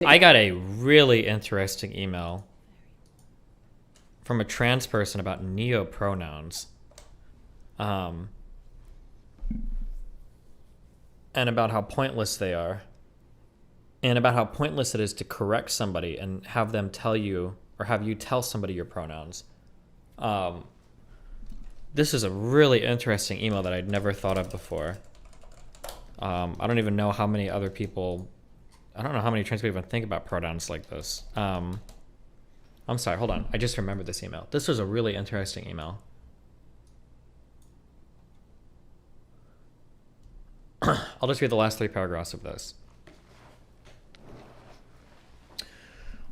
I got a really interesting email from a trans person about neopronouns. And about how pointless they are. And about how pointless it is to correct somebody and have them tell you, or have you tell somebody your pronouns. This is a really interesting email that I'd never thought of before. I don't even know how many other people, I don't know how many trans people even think about pronouns like this. I'm sorry, hold on. I just remembered this email. This was a really interesting email. I'll just read the last 3 paragraphs of this.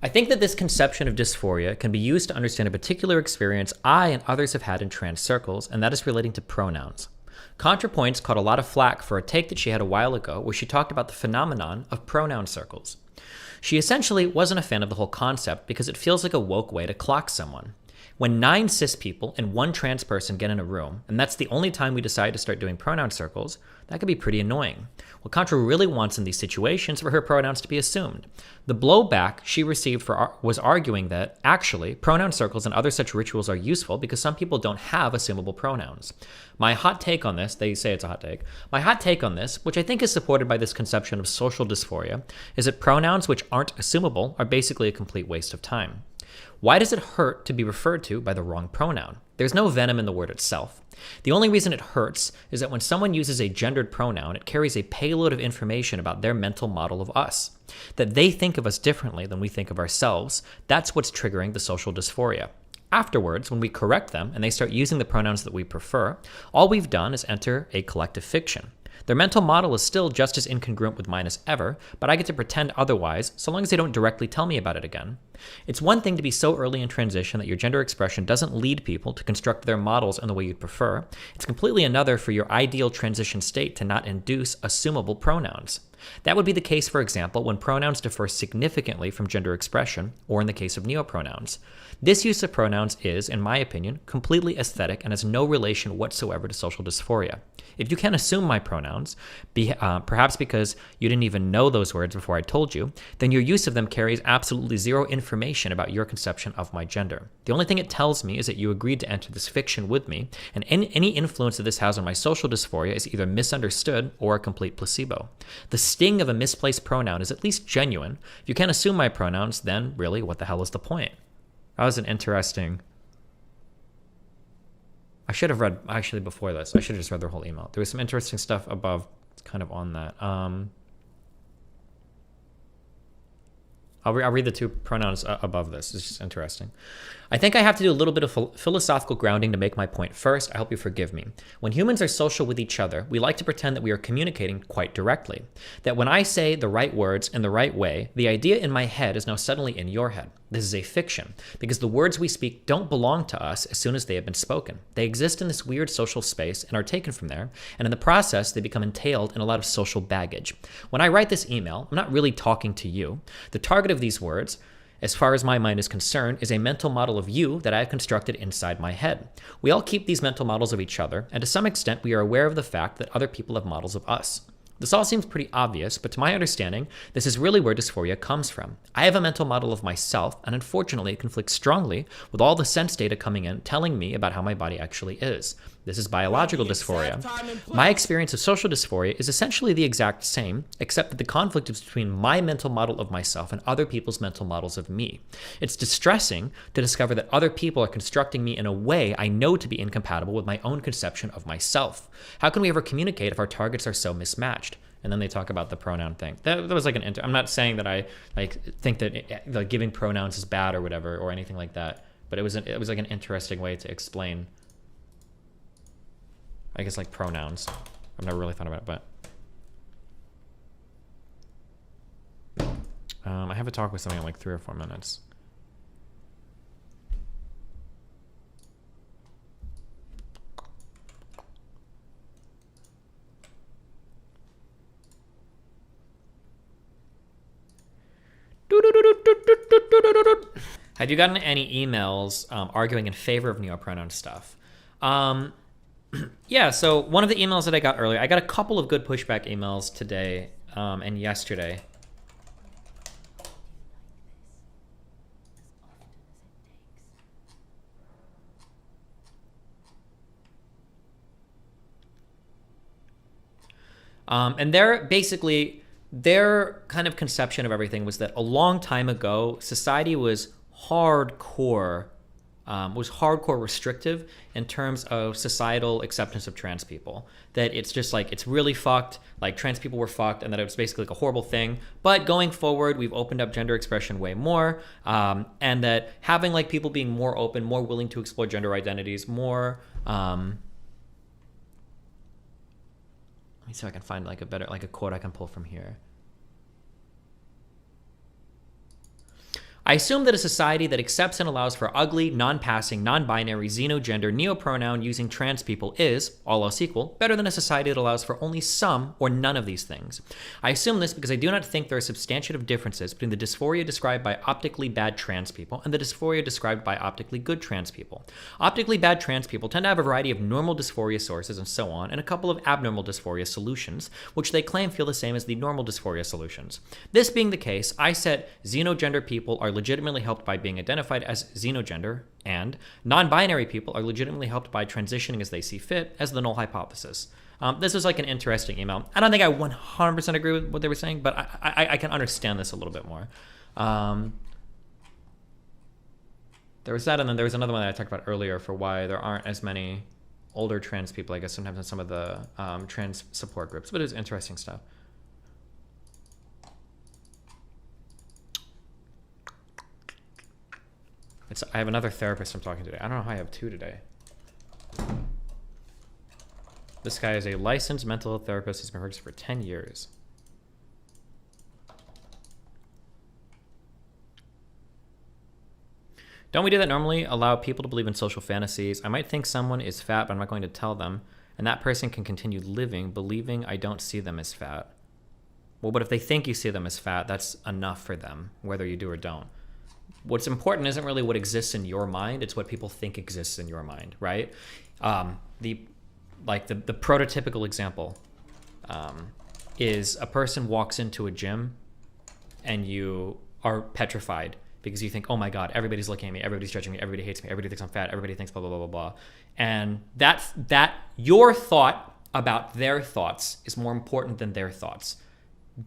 I think that this conception of dysphoria can be used to understand a particular experience I and others have had in trans circles, and that is relating to pronouns. ContraPoints caught a lot of flack for a take that she had a while ago where she talked about the phenomenon of pronoun circles. She essentially wasn't a fan of the whole concept because it feels like a woke way to clock someone. When 9 cis people and 1 trans person get in a room, and that's the only time we decide to start doing pronoun circles, that could be pretty annoying. What Contra really wants in these situations for her pronouns to be assumed. The blowback she received was arguing that, actually, pronoun circles and other such rituals are useful because some people don't have assumable pronouns. My hot take on this, they say it's a hot take, my hot take on this, which I think is supported by this conception of social dysphoria, is that pronouns which aren't assumable are basically a complete waste of time. Why does it hurt to be referred to by the wrong pronoun? There's no venom in the word itself. The only reason it hurts is that when someone uses a gendered pronoun, it carries a payload of information about their mental model of us. That they think of us differently than we think of ourselves, that's what's triggering the social dysphoria. Afterwards, when we correct them and they start using the pronouns that we prefer, all we've done is enter a collective fiction. Their mental model is still just as incongruent with mine as ever, but I get to pretend otherwise so long as they don't directly tell me about it again. It's one thing to be so early in transition that your gender expression doesn't lead people to construct their models in the way you'd prefer. It's completely another for your ideal transition state to not induce assumable pronouns. That would be the case, for example, when pronouns differ significantly from gender expression, or in the case of neopronouns. This use of pronouns is, in my opinion, completely aesthetic and has no relation whatsoever to social dysphoria. If you can't assume my pronouns, perhaps because you didn't even know those words before I told you, then your use of them carries absolutely zero information about your conception of my gender. The only thing it tells me is that you agreed to enter this fiction with me, and any influence that this has on my social dysphoria is either misunderstood or a complete placebo. The sting of a misplaced pronoun is at least genuine. If you can't assume my pronouns, then really, what the hell is the point? That was an interesting... I should have read, actually before this, I should have just read their whole email. There was some interesting stuff above, kind of on that. I'll read the 2 pronouns above this. It's just interesting. I think I have to do a little bit of philosophical grounding to make my point. First, I hope you forgive me. When humans are social with each other, we like to pretend that we are communicating quite directly. That when I say the right words in the right way, the idea in my head is now suddenly in your head. This is a fiction, because the words we speak don't belong to us as soon as they have been spoken. They exist in this weird social space and are taken from there, and in the process, they become entailed in a lot of social baggage. When I write this email, I'm not really talking to you. The target of these words, as far as my mind is concerned, is a mental model of you that I have constructed inside my head. We all keep these mental models of each other, and to some extent, we are aware of the fact that other people have models of us. This all seems pretty obvious, but to my understanding, this is really where dysphoria comes from. I have a mental model of myself, and unfortunately, it conflicts strongly with all the sense data coming in telling me about how my body actually is. This is biological dysphoria. My experience of social dysphoria is essentially the exact same, except that the conflict is between my mental model of myself and other people's mental models of me. It's distressing to discover that other people are constructing me in a way I know to be incompatible with my own conception of myself. How can we ever communicate if our targets are so mismatched? And then they talk about the pronoun thing. That was like I'm not saying that I think that like giving pronouns is bad or whatever or anything like that, but it was like an interesting way to explain, I guess, like pronouns. I've never really thought about it, but I have a talk with something in like 3 or 4 minutes. Have you gotten any emails arguing in favor of neopronoun stuff? Yeah, so one of the emails that I got earlier, I got a couple of good pushback emails today and yesterday. And their kind of conception of everything was that a long time ago, society was hardcore restrictive in terms of societal acceptance of trans people. That it's just like, it's really fucked, like trans people were fucked, and that it was basically like a horrible thing. But going forward, we've opened up gender expression way more, and that having like people being more open, more willing to explore gender identities, more let me see if I can find like a quote I can pull from here. I assume that a society that accepts and allows for ugly, non-passing, non-binary, xenogender, neopronoun using trans people is, all else equal, better than a society that allows for only some or none of these things. I assume this because I do not think there are substantive differences between the dysphoria described by optically bad trans people and the dysphoria described by optically good trans people. Optically bad trans people tend to have a variety of normal dysphoria sources and so on, and a couple of abnormal dysphoria solutions, which they claim feel the same as the normal dysphoria solutions. This being the case, I said xenogender people are legitimately helped by being identified as xenogender, and non-binary people are legitimately helped by transitioning as they see fit as the null hypothesis. This is like an interesting email. I don't think I 100% agree with what they were saying, but I can understand this a little bit more. There was that, and then there was another one that I talked about earlier for why there aren't as many older trans people, I guess, sometimes in some of the trans support groups, but it's interesting stuff. I have another therapist I'm talking to today. I don't know how I have two today. This guy is a licensed mental health therapist. He's been working for 10 years. Don't we do that normally? Allow people to believe in social fantasies. I might think someone is fat, but I'm not going to tell them. And that person can continue living, believing I don't see them as fat. Well, but if they think you see them as fat, that's enough for them, whether you do or don't. What's important isn't really what exists in your mind, it's what people think exists in your mind, right? The prototypical example is a person walks into a gym and you are petrified because you think, oh my God, everybody's looking at me, everybody's judging me, everybody hates me, everybody thinks I'm fat, everybody thinks blah, blah, blah, blah, blah. And that your thought about their thoughts is more important than their thoughts.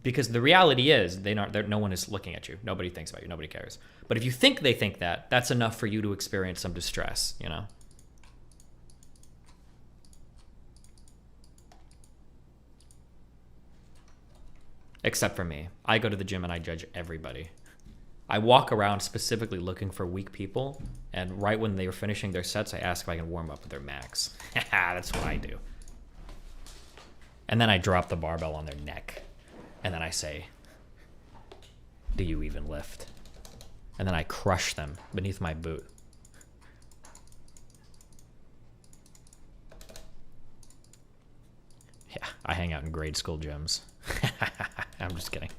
Because the reality is, no one is looking at you. Nobody thinks about you. Nobody cares. But if you think they think that, that's enough for you to experience some distress, you know? Except for me. I go to the gym and I judge everybody. I walk around specifically looking for weak people, and right when they are finishing their sets, I ask if I can warm up with their max. That's what I do. And then I drop the barbell on their neck. And then I say, do you even lift? And then I crush them beneath my boot. Yeah, I hang out in grade school gyms. I'm just kidding.